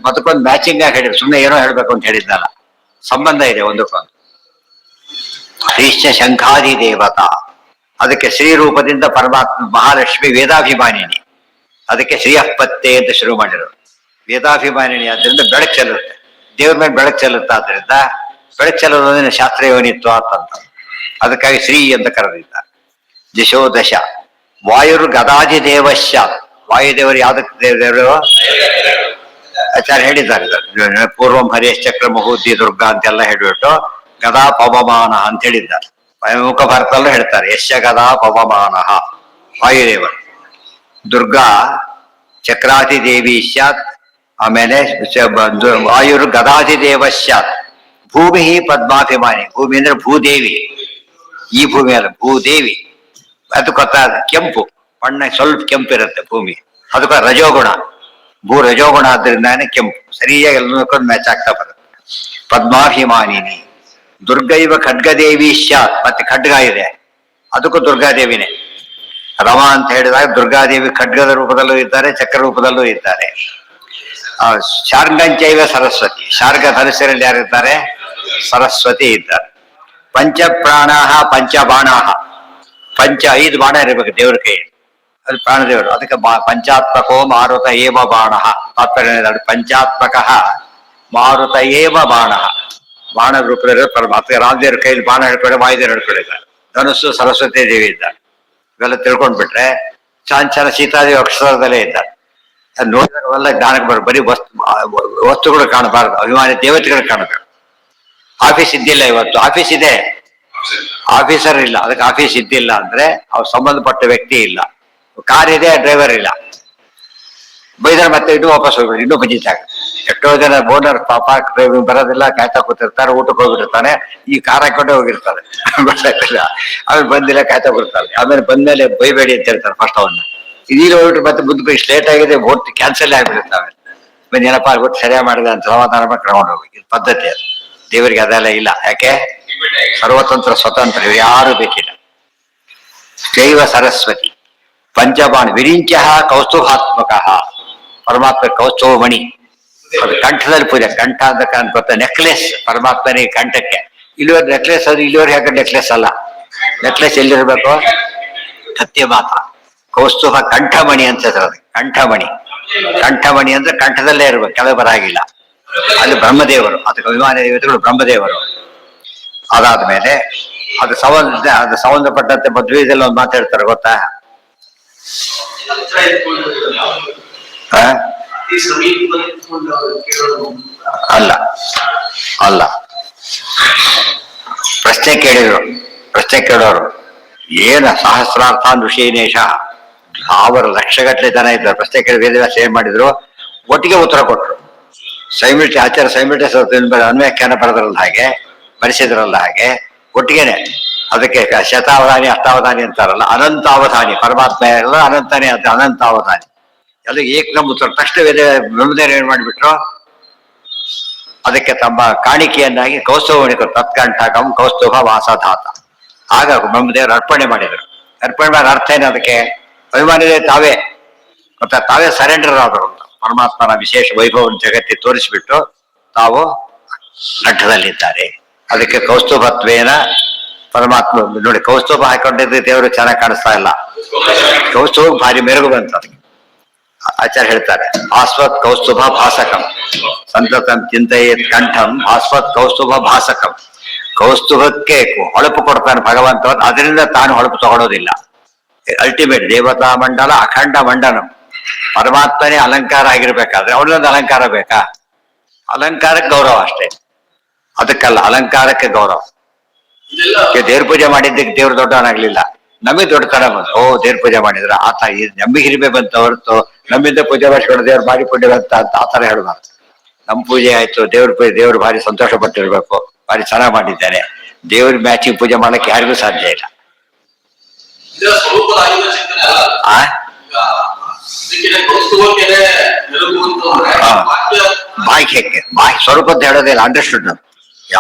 ಅದಕ್ಕೊಂದು ಮ್ಯಾಚಿಂಗ್ ಆಗಿ ಹೇಳಿದ್ರು, ಸುಮ್ಮನೆ ಏನೋ ಹೇಳ್ಬೇಕು ಅಂತ ಹೇಳಿದ್ನಲ್ಲ, ಸಂಬಂಧ ಇದೆ ಒಂದಕ್ಕೊಂದು. ಶ್ರೀಶ್ಚ ಶಂಖಾದಿ ದೇವತಾ, ಅದಕ್ಕೆ ಶ್ರೀ ರೂಪದಿಂದ ಪರಮಾತ್ಮ ಮಹಾಲಕ್ಷ್ಮಿ ವೇದಾಭಿಮಾನಿನಿ, ಅದಕ್ಕೆ ಶ್ರೀಯಪ್ಪತ್ತೆ ಅಂತ ಶುರು ಮಾಡಿರೋದು. ವೇದಾಭಿಮಾನಿನಿ ಆದ್ರಿಂದ ಬೆಳಕು ಚೆಲ್ಲುತ್ತೆ, ದೇವ್ರ ಮೇಲೆ ಬೆಳಕು ಚೆಲ್ಲುತ್ತೆ. ಆದ್ರಿಂದ ಬೆಳಕು ಚೆಲ್ಲೋದ್ರಿಂದ ಶಾಸ್ತ್ರಯೋನಿತ್ವ ಅಂತಂತ, ಅದಕ್ಕಾಗಿ ಶ್ರೀ ಅಂತ ಕರೆದಿದ್ದಾರೆ. ದಿಶೋದಶ ವಾಯುರ್ ಗದಾದಿ ದೇವಶ್ಯ, ವಾಯುದೇವರು ಯಾವ್ದಕ್ಕೆ ದೇವರು ಆಚಾರ್ಯ ಹೇಳಿದ್ದಾರೆ. ಪೂರ್ವಂ ಹರೇಶ್ ಚಕ್ರ ಮಹೂರ್ತಿ ದುರ್ಗಾ ಅಂತೆಲ್ಲ ಹೇಳ್ಬಿಟ್ಟು ಗದಾ ಪವಮಾನ ಅಂತ ಹೇಳಿದ್ದಾರೆ. ಮುಖ ಭಾರತಲ್ಲೂ ಹೇಳ್ತಾರೆ ಯಶ್ಯ ಗದಾ ಪವಮಾನ ವಾಯುದೇವರು. ದುರ್ಗಾ ಚಕ್ರಾತಿ ದೇವಿ ಸ್ಯಾತ್, ಆಮೇಲೆ ವಾಯುರ್ ಗದಾದಿ ದೇವ ಸ್ಯಾತ್. ಭೂಮಿ ಪದ್ಮಾಭಿಮಾನಿ, ಭೂಮಿ ಅಂದ್ರೆ ಭೂದೇವಿ, ಈ ಭೂಮಿ ಅಲ್ಲ ಭೂದೇವಿ. ಅದು ಗೊತ್ತಾದ ಕೆಂಪು ಬಣ್ಣ, ಸ್ವಲ್ಪ ಕೆಂಪು ಇರುತ್ತೆ ಭೂಮಿ, ಅದಕ್ಕೆ ರಜೋಗುಣ, ಭೂ ರಜೋಗುಣ ಆದ್ರಿಂದಾನೆ ಕೆಂಪು. ಸರಿಯಾಗಿ ಎಲ್ಲದಕ್ಕೊಂದು ಮ್ಯಾಚ್ ಆಗ್ತಾ ಬರುತ್ತೆ. ಪದ್ಮಾಭಿಮಾನಿನಿ. ದುರ್ಗೈವ ಖಡ್ಗದೇವಿ ಸ್ಯಾತ್, ಮತ್ತೆ ಖಡ್ಗ ಇದೆ ಅದಕ್ಕೂ ದುರ್ಗಾದೇವಿನೇ. ರಮ ಅಂತ ಹೇಳಿದಾಗ ದುರ್ಗಾದೇವಿ ಖಡ್ಗದ ರೂಪದಲ್ಲೂ ಇದ್ದಾರೆ, ಚಕ್ರ ರೂಪದಲ್ಲೂ ಇದ್ದಾರೆ. ಶಾರ್ಗಂಚೈವ ಸರಸ್ವತಿ, ಶಾರ್ಗ ಧನುಸ್ಸಿನಲ್ಲಿ ಯಾರಿದ್ದಾರೆ? ಸರಸ್ವತಿ ಇದ್ದಾರೆ. ಪಂಚಪ್ರಾಣ ಪಂಚಬಾಣ, ಪಂಚ 5 ಬಾಣ ಇರಬೇಕು ದೇವ್ರ ಕೈ, ಅದು ಪ್ರಾಣದೇವರು. ಅದಕ್ಕೆ ಪಂಚಾತ್ಮಕೋ ಮಾರುತ ಏವ ಬಾಣ ತಾತ್ಪರ್ಯ. ಪಂಚಾತ್ಮಕ ಮಾರುತ ಏವ ಬಾಣ, ಬಾಣ ರೂಪದಲ್ಲಿ ಪರಮಾತ್ಮ. ರಾಮದೇವ್ರ ಕೈಲಿ ಬಾಣ ಹಿಡ್ಕೊಂಡೆ, ವಾಯುದೇವ್ರು ಹಿಡ್ಕೊಂಡಿದ್ದಾರೆ. ಧನುಸ್ಸು ಸರಸ್ವತಿ ದೇವಿ ಇದ್ದಾರೆ. ಇವೆಲ್ಲ ತಿಳ್ಕೊಂಡ್ಬಿಟ್ರೆ ಚಾಂಚನ ಸೀತಾದೇವಿ ಅಕ್ಷರದಲ್ಲೇ ಇದ್ದಾರೆ. ಅದು ನೋಡಿದಾಗ ಅವೆಲ್ಲ ಜ್ಞಾನಕ್ಕೆ ಬರ, ಬರೀ ವಸ್ತುಗಳು ಕಾಣಬಾರ್ದು, ಅಭಿಮಾನಿ ದೇವತೆಗಳು ಕಾಣಬೇಕು. ಆಫೀಸ್ ಇದ್ದಿಲ್ಲ ಇವತ್ತು, ಆಫೀಸ್ ಇದೆ, ಆಫೀಸರ್ ಇಲ್ಲ, ಅದಕ್ಕೆ ಆಫೀಸ್ ಇದ್ದಿಲ್ಲ ಅಂದ್ರೆ ಅವ್ರು ಸಂಬಂಧಪಟ್ಟ ವ್ಯಕ್ತಿ ಇಲ್ಲ. ಕಾರ್ ಇದೆ, ಡ್ರೈವರ್ ಇಲ್ಲ, ಬೈದರೆ ಮತ್ತೆ ಇನ್ನೂ ವಾಪಸ್ ಹೋಗ್ಬಿಟ್ಟು ಇನ್ನೂ ಬಜಿತಾಗ. ಎಷ್ಟೋ ಜನ ಓನರ್ ಪಾಪ ಡ್ರೈವಿಂಗ್ ಬರೋದಿಲ್ಲ, ಕಾಯ್ತಾ ಕೂತಿರ್ತಾರೆ, ಊಟಕ್ಕೆ ಹೋಗ್ಬಿಟ್ಟಿರ್ತಾನೆ, ಈ ಕಾರ್ ಹಾಕೊಂಡೇ ಹೋಗಿರ್ತಾರೆ, ಗೊತ್ತಾಗ್ತಿಲ್ಲ. ಆಮೇಲೆ ಬಂದಿಲ್ಲ ಕಾಯ್ತಾ ಕೊಡ್ತಾರೆ. ಆಮೇಲೆ ಬಂದ್ಮೇಲೆ ಬೈಬೇಡಿ ಅಂತ ಹೇಳ್ತಾರೆ ಫಸ್ಟ್ ಅವನ್ನ. ಇದೀಗ ಹೋಗ್ಬಿಟ್ಟು ಮತ್ತೆ ಮುಂದೆ ಇಷ್ಟು ಲೇಟ್ ಆಗಿದೆ, ಓಟ್ ಕ್ಯಾನ್ಸಲ್ ಆಗ್ಬಿಡುತ್ತೆ. ಆಮೇಲೆ ಬಂದು ಏನಪ್ಪ ಆಗ್ಬಿಟ್ಟು ಸರಿಯಾಗಿ ಮಾಡಿದೆ ಅಂತ ಸಮಾಧಾನ ಮಾಡಿ ಕರ್ಕೊಂಡು ಹೋಗ್ಬೇಕು. ಇದು ಪದ್ಧತಿ ಅದು. ದೇವರಿಗೆ ಅದೆಲ್ಲ ಇಲ್ಲ. ಯಾಕೆ? ಸರ್ವತಂತ್ರ ಸ್ವತಂತ್ರ, ಯಾರು ಬೇಕಿಲ್ಲ. ಶೈವ ಸರಸ್ವತಿ ಪಂಚಬಾಣ ವಿರಿಂಚ ಕೌಸ್ತುಭಾತ್ಮಕ, ಪರಮಾತ್ಮ ಕೌಸ್ತುಭ ಮಣಿ, ಅದು ಕಂಠದಲ್ಲಿ ಪೂಜೆ. ಕಂಠ ಅಂತ ಗೊತ್ತ, ನೆಕ್ಲೆಸ್ ಪರಮಾತ್ಮನಿಗೆ ಕಂಠಕ್ಕೆ. ಇಲ್ಲಿವರೆ ನೆಕ್ಲೆಸ್, ಅದು ಇಲ್ಲಿವರೆಗೆ ಹಾಕೋ ನೆಕ್ಲೆಸ್ ಅಲ್ಲ. ನೆಕ್ಲೆಸ್ ಎಲ್ಲಿರ್ಬೇಕು? ಕತ್ತಿ ಮಾತ್ರ. ಕೌಸ್ತುಭ ಕಂಠಮಣಿ ಅಂತ ಅದು, ಕಂಠಮಣಿ. ಕಂಠಮಣಿ ಅಂದ್ರೆ ಕಂಠದಲ್ಲೇ ಇರ್ಬೇಕು, ಕೆಳಗೆ ಬರಾಗಿಲ್ಲ. ಅಲ್ಲಿ ಬ್ರಹ್ಮದೇವರು, ಅದಕ್ಕೆ ಅಭಿಮಾನ ದೇವತೆಗಳು ಬ್ರಹ್ಮದೇವರು. ಅದಾದ್ಮೇಲೆ ಅದು ಸಂಬಂಧಪಟ್ಟಂತೆ ಮದುವೆದಲ್ಲಿ ಒಂದು ಮಾತಾಡ್ತಾರೆ ಗೊತ್ತಾ? ಅಲ್ಲ ಅಲ್ಲ, ಪ್ರಶ್ನೆ ಕೇಳೋರು ಏನ ಸಹಸ್ರಾರ್ಥ ಋಷಿನೇಶ, 1000 ಲಕ್ಷಗಟ್ಟಲೆ ಜನ ಇದ್ದಾರೆ. ಪ್ರಶ್ನೆ ಕೇಳಿ ವೇದವ್ಯಾಸ ಏನ್ ಮಾಡಿದ್ರು? ಒಟ್ಟಿಗೆ ಉತ್ತರ ಕೊಟ್ರು. ಆಚಾರ್ಯ ಸೈಮಿಲ್ಟೇಸ್ ಅನ್ವ್ಯಾಖ್ಯಾನ ಬರೆದ್ರಲ್ಲ ಹಾಗೆ, ಬರೆಸಿದ್ರಲ್ಲ ಹಾಗೆ, ಒಟ್ಟಿಗೆನೆ. ಅದಕ್ಕೆ ಶತಾವಧಾನಿ ಅಷ್ಟಾವಧಾನಿ ಅಂತಾರಲ್ಲ, ಅನಂತಾವಧಾನಿ. ಪರಮಾತ್ಮ ಎಲ್ಲ ಅನಂತನೇ ಅಂತ, ಅನಂತಾವಧಾನಿ ಎಲ್ಲ ಏಕನಂ ಉತ್ತರ. ತಕ್ಷಣ ಬ್ರಹ್ಮದೇವರು ಏನ್ ಮಾಡಿಬಿಟ್ರು? ಅದಕ್ಕೆ ತಮ್ಮ ಕಾಣಿಕೆಯನ್ನಾಗಿ ಕೌಸ್ತುಭ ತತ್ಕಂಠಕಂ ಕೌಸ್ತುಭ ವಾಸಧಾತ, ಆಗ ಬ್ರಹ್ಮದೇವರು ಅರ್ಪಣೆ ಮಾಡಿದರು. ಅರ್ಪಣೆ ಮಾಡಿದ ಅರ್ಥ ಏನು? ಅದಕ್ಕೆ ಅಭಿಮಾನಿಗಳೇ ತಾವೇ ಮತ್ತೆ ತಾವೇ ಸರೆಂಡರ್ ಆದರು ಅಂತ. ಪರಮಾತ್ಮನ ವಿಶೇಷ ವೈಭವವನ್ನು ಜಗತ್ತಿಗೆ ತೋರಿಸಿಬಿಟ್ಟು ತಾವು ಕಂಠದಲ್ಲಿದ್ದಾರೆ. ಅದಕ್ಕೆ ಕೌಸ್ತುಭತ್ವೇನ ಪರಮಾತ್ಮ. ನೋಡಿ, ಕೌಸ್ತುಭ ಹಾಕೊಂಡಿದ್ರೆ ದೇವರು ಚೆನ್ನಾಗಿ ಕಾಣಿಸ್ತಾ ಇಲ್ಲ. ಕೌಸ್ತುಭ ಭಾರಿ ಮೆರುಗು ಬಂತ. ಅದಕ್ಕೆ ಆಚಾರ್ಯ ಹೇಳ್ತಾರೆ, ಆಸ್ವತ್ ಕೌಸ್ತುಭ ಭಾಸಕಂ ಸಂತತಂ ಚಿಂತೆಯೇತ್ ಕಂಠಂ ಆಸ್ವತ್ ಕೌಸ್ತುಭ ಭಾಸಕಂ. ಕೌಸ್ತುಭಕ್ಕೆ ಹೊಳಪು ಕೊಡ್ತಾನೆ ಭಗವಂತ, ಅದರಿಂದ ತಾನು ಹೊಳಪು ತಗೊಳ್ಳೋದಿಲ್ಲ. ಅಲ್ಟಿಮೇಟ್ ದೇವತಾ ಮಂಡಲ ಅಖಂಡ ಮಂಡನಂ. ಪರಮಾತ್ಮನೇ ಅಲಂಕಾರ ಆಗಿರ್ಬೇಕಾದ್ರೆ ಅವನೊಂದು ಅಲಂಕಾರ ಬೇಕಾ? ಅಲಂಕಾರಕ್ಕೆ ಗೌರವ ಅಷ್ಟೇ, ಅದಕ್ಕಲ್ಲ, ಅಲಂಕಾರಕ್ಕೆ ಗೌರವ. ದೇವ್ರ ಪೂಜೆ ಮಾಡಿದ್ದಕ್ಕೆ ದೇವ್ರ ದೊಡ್ಡವನಾಗ್ಲಿಲ್ಲ, ನಮಗೆ ದೊಡ್ಡತನ ಬಂತು. ಓ ದೇವ್ರ ಪೂಜೆ ಮಾಡಿದ್ರ ಆತ ನಮಗೆ ಹಿರಿಮೆ ಬಂತ ಹೊರತು ನಮ್ಮಿಂದ ಪೂಜೆ ಮಾಡಿಸ್ಕೊಂಡು ದೇವ್ರ ಭಾರಿ ಪೂಜೆ ಬಂತ ಅಂತ ಆತರ ಹೇಳ್ಬಾರ್ದು. ನಮ್ ಪೂಜೆ ಆಯ್ತು, ದೇವ್ರ ಪೂಜೆ, ದೇವ್ರು ಭಾರಿ ಸಂತೋಷ ಪಟ್ಟಿರ್ಬೇಕು, ಭಾರಿ ಚೆನ್ನಾಗ್ ಮಾಡಿದ್ದಾರೆ. ದೇವ್ರ ಮ್ಯಾಚಿಂಗ್ ಪೂಜೆ ಮಾಡಕ್ಕೆ ಯಾರಿಗೂ ಸಾಧ್ಯ ಇಲ್ಲ. ಬಾಯಿ ಸ್ವರೂಪ ಅಂತ ಹೇಳೋದಿಲ್ಲ, ಅಂಡರ್ಸ್ಟುಡ್.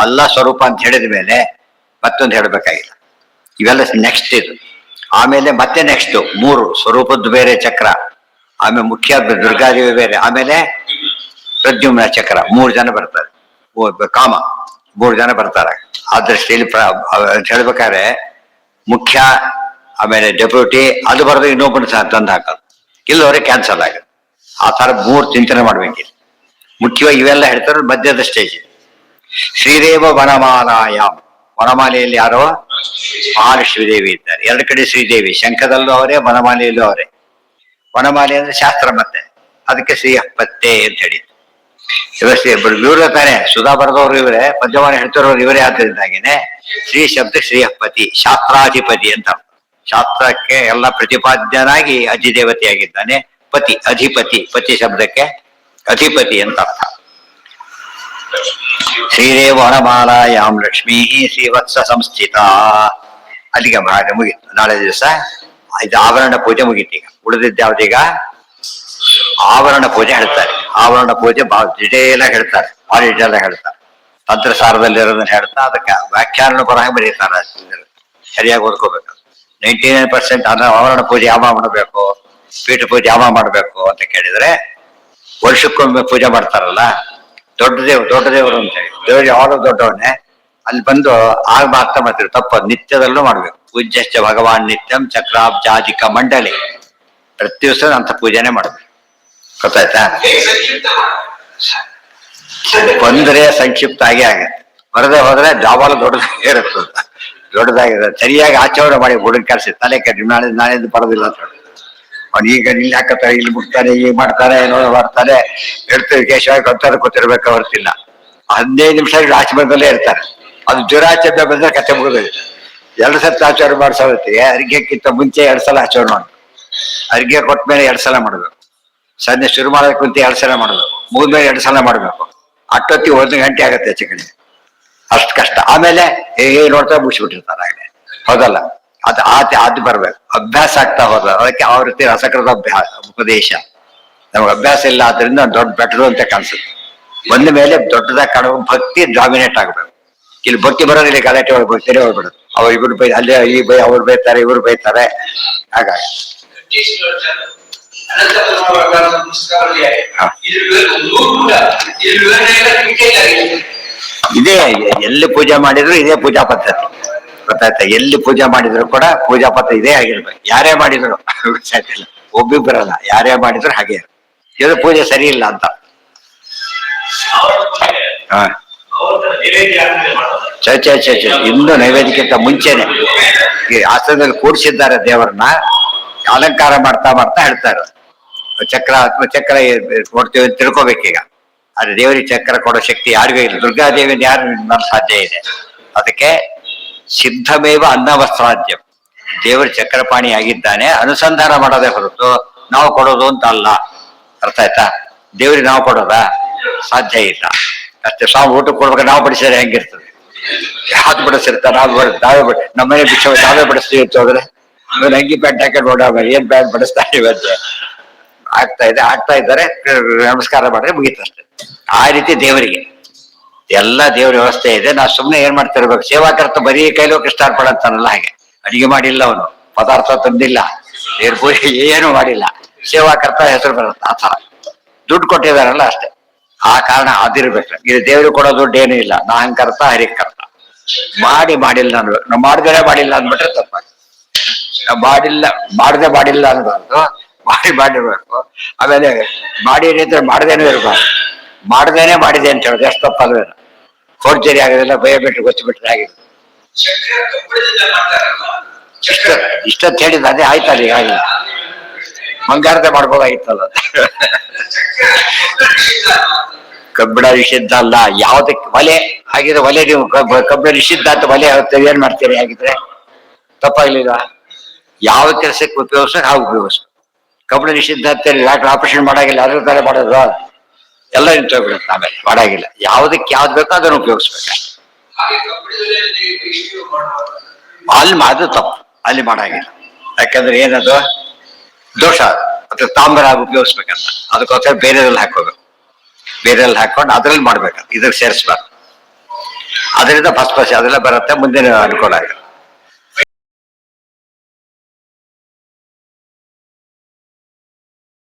ಎಲ್ಲ ಸ್ವರೂಪ ಅಂತ ಹೇಳಿದ ಮೇಲೆ ಮತ್ತೊಂದು ಹೇಳಬೇಕಾಗಿಲ್ಲ. ಇವೆಲ್ಲ ನೆಕ್ಸ್ಟ್ ಇದು. ಆಮೇಲೆ ಮತ್ತೆ ನೆಕ್ಸ್ಟ್ 3 ಸ್ವರೂಪದ್ದು ಬೇರೆ ಚಕ್ರ, ಆಮೇಲೆ ಮುಖ್ಯ ದುರ್ಗಾದೇವಿ ಬೇರೆ, ಆಮೇಲೆ ಪ್ರದ್ಯುಮ್ನ ಚಕ್ರ. 3 ಜನ ಬರ್ತಾರೆ. ಕಾಮ 3 ಜನ ಬರ್ತಾರೆ. ಆ ದೃಷ್ಟಿಯಲ್ಲಿ ಹೇಳ್ಬೇಕಾದ್ರೆ ಮುಖ್ಯ, ಆಮೇಲೆ ಡೆಪ್ಯೂಟಿ, ಅದು ಬರೆದು ಇನ್ನೊಬ್ಬನ ತಂದು ಹಾಕೋದು, ಇಲ್ಲವರೆ ಕ್ಯಾನ್ಸಲ್ ಆಗುತ್ತೆ. ಆ ತರ 3 ಚಿಂತನೆ ಮಾಡ್ಬೇಕಿಲ್ಲ. ಮುಖ್ಯವಾಗಿ ಇವೆಲ್ಲ ಹೇಳ್ತಾರೆ ಮಧ್ಯದ ಸ್ಟೇಜ್. ಶ್ರೀದೇವ ವನಮಾಲಾಯಾಮ್, ವನಮಾಲೆಯಲ್ಲಿ ಯಾರೋ ಮಹಾಲಕ್ಷ್ಮೀದೇವಿ ಇದ್ದಾರೆ. 2 ಕಡೆ ಶ್ರೀದೇವಿ, ಶಂಖದಲ್ಲೂ ಅವರೇ, ವನಮಾಲೆಯಲ್ಲೂ ಅವರೇ. ವನಮಾಲೆ ಅಂದ್ರೆ ಶಾಸ್ತ್ರ, ಮತ್ತೆ ಅದಕ್ಕೆ ಶ್ರೀಹಪ್ಪತ್ತೆ ಅಂತ ಹೇಳಿ. ಇವರು ತಾನೆ ಸುಧಾ ಬರೆದವರು ಇವರೇ, ಪದ್ಯವಾನ ಹೇಳ್ತಿರೋರು ಇವರೇ. ಆದ್ದರಿಂದಾಗಿನೇ ಶ್ರೀ ಶಬ್ದ ಶ್ರೀಹಪ್ಪತಿ, ಶಾಸ್ತ್ರಾಧಿಪತಿ ಅಂತ. ಶಾಸ್ತ್ರಕ್ಕೆ ಎಲ್ಲ ಪ್ರತಿಪಾದ್ಯನಾಗಿ ಅಧಿದೇವತೆಯಾಗಿದ್ದಾನೆ. ಪತಿ, ಅಧಿಪತಿ, ಪತಿ ಶಬ್ದಕ್ಕೆ ಅಧಿಪತಿ ಅಂತ ಅರ್ಥ. ಶ್ರೀದೇವ ವನಮಾಲಾಯಾಮ್ ಲಕ್ಷ್ಮೀ ಶ್ರೀವತ್ಸ ಸಂಸ್ಥಿತ. ಅಲ್ಲಿಗೆ ಮುಗೀತು. ನಾಳೆ ದಿವಸ ಇದು ಆವರಣ ಪೂಜೆ ಮುಗೀತು. ಈಗ ಉಳಿದಿದ್ದ ಯಾವ್ದೀಗ ಆವರಣ ಪೂಜೆ ಹೇಳ್ತಾರೆ. ಆವರಣ ಪೂಜೆ ಬಹಳ ಡಿಟೇಲ್ ಆಗಿ ಹೇಳ್ತಾರೆ, ಭಾಳ ಡಿಟೇಲ್ ಆಗಿ ಹೇಳ್ತಾರೆ. ತಂತ್ರಸಾರದಲ್ಲಿರೋದನ್ನ ಹೇಳ್ತಾ ಅದಕ್ಕೆ ವ್ಯಾಖ್ಯಾನ ಬರಹ ಬರೀತಾರೆ. ಸರಿಯಾಗಿ ಓದ್ಕೋಬೇಕು. 99% ಆವರಣ ಪೂಜೆ ಯಾವ ಮಾಡಬೇಕು, ಪೀಠ ಪೂಜೆ ಯಾವ ಮಾಡಬೇಕು ಅಂತ ಕೇಳಿದ್ರೆ, ವರ್ಷಕ್ಕೊಮ್ಮೆ ಪೂಜೆ ಮಾಡ್ತಾರಲ್ಲ, ದೊಡ್ಡ ದೇವರು ಅಂತ ಹೇಳಿ, ದೇವರು ಯಾವಾಗ ದೊಡ್ಡವನ್ನೇ ಅಲ್ಲಿ ಬಂದು ಆಗ ಅರ್ಥ ಮಾಡ್ತೀವಿ. ತಪ್ಪ, ನಿತ್ಯದಲ್ಲೂ ಮಾಡ್ಬೇಕು. ಪೂಜ್ಯಶ್ಚ ಭಗವಾನ್ ನಿತ್ಯಂ ಚಕ್ರಾಬ್ಜಾಧಿಕ ಮಂಡಳಿ. ಪ್ರತಿ ದಿವಸ ಅಂತ ಪೂಜೆನೆ ಮಾಡ್ಬೇಕು. ಗೊತ್ತಾಯ್ತಾ? ಬಂದ್ರೆ ಸಂಕ್ಷಿಪ್ತ ಆಗೇ ಆಗತ್ತೆ, ಬರದೆ ಹೋದ್ರೆ ಜಾಬಾಲ ದೊಡ್ಡದಾಗಿರುತ್ತೆ. ದೊಡ್ಡದಾಗಿದೆ. ಸರಿಯಾಗಿ ಆಚರಣೆ ಮಾಡಿ ಹುಡುಗ ಕರ್ಸಿ ತಲೆ ಕಟ್ಟಿ ನಾಳೆದು ಬರೋದಿಲ್ಲ ಅಂತ ಹೇಳಿ. ಅವ್ನು ಈಗ ಇಲ್ಲಿ ಹಾಕತ್ತಾರೆ, ಇಲ್ಲಿ ಮುಟ್ತಾರೆ, ಈಗ ಮಾಡ್ತಾರೆ, ಏನೋ ಮಾಡ್ತಾರೆ, ಹೇಳ್ತೀವಿ ಕೇಶವಾಗಿ ಗೊತ್ತಿರ್ಬೇಕು. ಹೊರ್ತಿಲ್ಲ 15 ನಿಮಿಷ ಆಚೆ ಬಂದಲ್ಲೇ ಇರ್ತಾರೆ. ಅದು ದುರಾಚರಣೆ ಬಂದ್ರೆ ಕತೆ ಮುಗಿದೋಯ್ತು. 2 ಸಲ ಆಚರಣೆ ಮಾಡಿಸೋದಕ್ಕೆ ಅರ್ಘ್ಯಕ್ಕಿಂತ ಮುಂಚೆ 2 ಸಲ ಆಚರಣೆ ಮಾಡ್ಬೇಕು. ಅರ್ಘ್ಯ ಕೊಟ್ಟ ಮೇಲೆ 2 ಸಲ ಮಾಡ್ಬೇಕು. ಸಂಜೆ ಶುರು ಮಾಡೋದಕ್ಕೆ ಮುಂಚೆ 2 ಸಲ ಮಾಡ್ಬೇಕು. ಮುಗಿದ್ಮೇಲೆ 2 ಸಲ ಮಾಡ್ಬೇಕು. ಅಷ್ಟೊತ್ತಿಗೆ 1 ಗಂಟೆ ಆಗತ್ತೆ ಹೆಚ್ಚು ಕಡೆ. ಅಷ್ಟು ಕಷ್ಟ. ಆಮೇಲೆ ನೋಡ್ತಾ ಮುಗಿಸ್ಬಿಟ್ಟಿರ್ತಾರೆ ಆಗಲೇ. ಹೌದಲ್ಲ? ಅದು ಬರ್ಬೇಕು. ಅಭ್ಯಾಸ ಆಗ್ತಾ ಹೋದ ಅದಕ್ಕೆ ಅವ್ರ ರೀತಿ ರಸಕೃತ ಉಪದೇಶ. ನಮ್ಗೆ ಅಭ್ಯಾಸ ಇಲ್ಲ, ಆದ್ರಿಂದ ದೊಡ್ಡ ಬೆಟರು ಅಂತ ಕಾಣಿಸುತ್ತೆ. ಬಂದ ಮೇಲೆ ದೊಡ್ಡದಾಗಿ ಕಾಣುವ ಭಕ್ತಿ ಡಾಮಿನೇಟ್ ಆಗ್ಬೇಕು. ಇಲ್ಲಿ ಭಕ್ತಿ ಬರೋದಿಲ್ಲ, ಗಲಾಟೆ ಒಳಗೆ ಭಕ್ತಿರೇ ಹೋಗ್ಬಿಡುದು. ಅವ್ರು ಇವ್ರು ಬೈ, ಅಲ್ಲೇ ಈ ಬೈ, ಅವ್ರು ಬೈತಾರೆ, ಇವ್ರು ಬೈತಾರೆ. ಹಾಗಾಗಿ ಇದೇ ಎಲ್ಲಿ ಪೂಜೆ ಮಾಡಿದ್ರು ಇದೇ ಪೂಜಾ ಪದ್ಧತಿ. ಗೊತ್ತಾಯ್ತಾ? ಎಲ್ಲಿ ಪೂಜೆ ಮಾಡಿದ್ರು ಕೂಡ ಪೂಜಾ ಪದ್ಧತಿ ಇದೇ ಆಗಿರ್ಬೇಕು. ಯಾರೇ ಮಾಡಿದ್ರು ಒಬ್ಬಿಬ್ಬರಲ್ಲ, ಯಾರೇ ಮಾಡಿದ್ರು ಹಾಗೆ. ಇದು ಪೂಜೆ ಸರಿ ಇಲ್ಲ ಅಂತ. ಇನ್ನು ನೈವೇದ್ಯಕ್ಕಿಂತ ಮುಂಚೆನೆ ಈ ಆಸನದಲ್ಲಿ ಕೂಡಿಸಿದ್ದಾರೆ ದೇವರನ್ನ. ಅಲಂಕಾರ ಮಾಡ್ತಾ ಮಾಡ್ತಾ ಹೇಳ್ತಾರೆ. ಚಕ್ರ ಕೊಡ್ತೀವಿ ಅಂತ ತಿಳ್ಕೊಬೇಕೀಗ. ಆದ್ರೆ ದೇವರಿಗೆ ಚಕ್ರ ಕೊಡೋ ಶಕ್ತಿ ಯಾರಿಗೂ ಇಲ್ಲ. ದುರ್ಗಾದೇವಿಯಿಂದ ಯಾರು ನನ್ನ ಸಾಧ್ಯ ಇದೆ. ಅದಕ್ಕೆ ಸಿದ್ಧಮೇವ ಅನ್ನವಸ್ತ್ರಾಜ್ಯಂ. ದೇವರು ಚಕ್ರಪಾಣಿ ಆಗಿದ್ದಾನೆ, ಅನುಸಂಧಾನ ಮಾಡೋದೇ ಹೊರತು ನಾವು ಕೊಡೋದು ಅಂತ ಅಲ್ಲ. ಅರ್ಥ ಆಯ್ತಾ? ದೇವ್ರಿಗೆ ನಾವು ಕೊಡೋದಾ? ಸಾಧ್ಯ ಇಲ್ಲ. ಅಷ್ಟೇ. ಸ್ವಾಮಿ ಊಟಕ್ಕೆ ಕೊಡ್ಬೇಕು, ನಾವು ಬಡಿಸಿದ್ರೆ ಹೆಂಗಿರ್ತದೆ? ಯಾವ್ದು ಬಡಿಸಿರ್ತಾರೆ? ನಾವೇ ನಮ್ಮನೆ ಬಿಚ್ಚ ನಾವೇ ಬಡಿಸ್ತೀವಿ ಅಂತ ಹೋದ್ರೆ ಅಂಗಿ ಪ್ಯಾಂಟ್ ಹಾಕಿ ನೋಡ ಏನ್ ಪ್ಯಾಂಟ್ ಬಡಿಸ್ತಾ ಇವತ್ತೆ. ಆಗ್ತಾ ಇದ್ದಾರೆ, ನಮಸ್ಕಾರ ಮಾಡಿದ್ರೆ ಮುಗೀತಷ್ಟೇ. ಆ ರೀತಿ ದೇವರಿಗೆ ಎಲ್ಲ ದೇವ್ರ ವ್ಯವಸ್ಥೆ ಇದೆ. ನಾವು ಸುಮ್ಮನೆ ಏನ್ ಮಾಡ್ತಿರ್ಬೇಕು? ಸೇವಾಕರ್ತ ಬರೀ ಕೈಲೋ ಕೃಷ್ಣಾರ್ಪಣ ಅಂತಾನಲ್ಲ, ಹಾಗೆ ಅಡಿಗೆ ಮಾಡಿಲ್ಲ ಅವನು, ಪದಾರ್ಥ ತಂದಿಲ್ಲ, ದೇವ್ರ ಪೂಜೆ ಏನು ಮಾಡಿಲ್ಲ, ಸೇವಾಕರ್ತ ಹೆಸರು ಬರುತ್ತೆ. ಆ ತರ ದುಡ್ಡು ಕೊಟ್ಟಿದಾರಲ್ಲ ಅಷ್ಟೇ. ಆ ಕಾರಣ ಅದಿರ್ಬೇಕು. ಇದು ದೇವ್ರಿಗೆ ಕೊಡೋ ದುಡ್ಡು ಏನೂ ಇಲ್ಲ. ನಾಹಂಕರ್ತ ಹರಿಕರ್ತ. ಮಾಡಿಲ್ಲ ಅನ್ಬೇಕು. ನಾವು ಮಾಡಿಲ್ಲ ಅಂದ್ಬಿಟ್ರೆ ತಪ್ಪಾಗಿ. ನಾವು ಮಾಡಿಲ್ಲ ಅನ್ಬಾರ್ದು, ಮಾಡಿರ್ಬೇಕು. ಆಮೇಲೆ ಮಾಡಿದ್ರೆ ಮಾಡದೇನೂ ಇರ್ಬಾರ್ದು. ಮಾಡದೇನೆ ಮಾಡಿದೆ ಅಂತ ಹೇಳಿದ್ರೆ ಎಷ್ಟು ತಪ್ಪಲ್ವೇನು? ಫೋರ್ಜರಿ ಆಗೋದಿಲ್ಲ, ಭಯಬಿಟ್ಟು ಗೊತ್ತಿಬಿಟ್ರೆ ಆಗಿದೆ. ಇಷ್ಟೊತ್ತು ಹೇಳಿದ ಅದೇ ಆಯ್ತಲ್ಲ, ಈಗ ಆಗಿಲ್ಲ. ಬಂಗಾರದೇ ಮಾಡ್ಬೋದಾಗಿತ್ತಲ್ಲ. ಕಬ್ಬಿಣ ನಿಷಿದ್ಧ ಅಲ್ಲ. ಯಾವ್ದಕ್ಕೆ ಒಲೆ ಹಾಗಿದ್ರೆ ಒಲೆ ನೀವು ಕಬ್ಬಿಣ ನಿಷಿದ್ಧ ಅಂತ ಒಲೆ ಏನ್ ಮಾಡ್ತೀರಿ? ಹಾಗಿದ್ರೆ ತಪ್ಪಾಗ್ಲಿಲ್ಲ. ಯಾವ ಕೆಲಸಕ್ಕೆ ಉಪಯೋಗಿಸೋ ಹಾಗೆ ಉಪಯೋಗಿಸ್ಬೇಕು. ಕಬ್ಬಿಣ ನಿಷಿದ್ಧ ಅಂತೇಳಿ ಡಾಕ್ಟರ್ ಆಪರೇಷನ್ ಮಾಡಾಗಿಲ್ಲ ಅದ್ರ ತರ ಮಾಡೋದು ಎಲ್ಲ ನಿಂತೋಗ್ಬಿಡುತ್ತೆ. ಆಮೇಲೆ ಮಾಡಾಗಿಲ್ಲ, ಯಾವ್ದಕ್ಕೆ ಯಾವ್ದು ಬೇಕೋ ಅದನ್ನು ಉಪಯೋಗಿಸ್ಬೇಕು. ಅಲ್ಲಿ ಅದು ತಪ್ಪು, ಅಲ್ಲಿ ಮಾಡಾಗಿಲ್ಲ. ಯಾಕಂದ್ರೆ ಏನದು ದೋಷ, ಅದು ತಾಮ್ರ ಉಪಯೋಗಿಸ್ಬೇಕಂತ, ಅದಕ್ಕೋಸ್ಕರ ಬೇರೆದ್ರಲ್ಲಿ ಹಾಕೋಬೇಕು. ಬೇರೆಯಲ್ಲಿ ಹಾಕೊಂಡು ಅದ್ರಲ್ಲಿ ಮಾಡ್ಬೇಕು, ಇದ್ರಲ್ಲಿ ಸೇರಿಸ್ಬಾರ್ದು. ಅದರಿಂದ ಫಸ್ಟ್ ಅದೆಲ್ಲ ಬರುತ್ತೆ, ಮುಂದಿನ ಅನುಕೂಲ ಆಗುತ್ತೆ.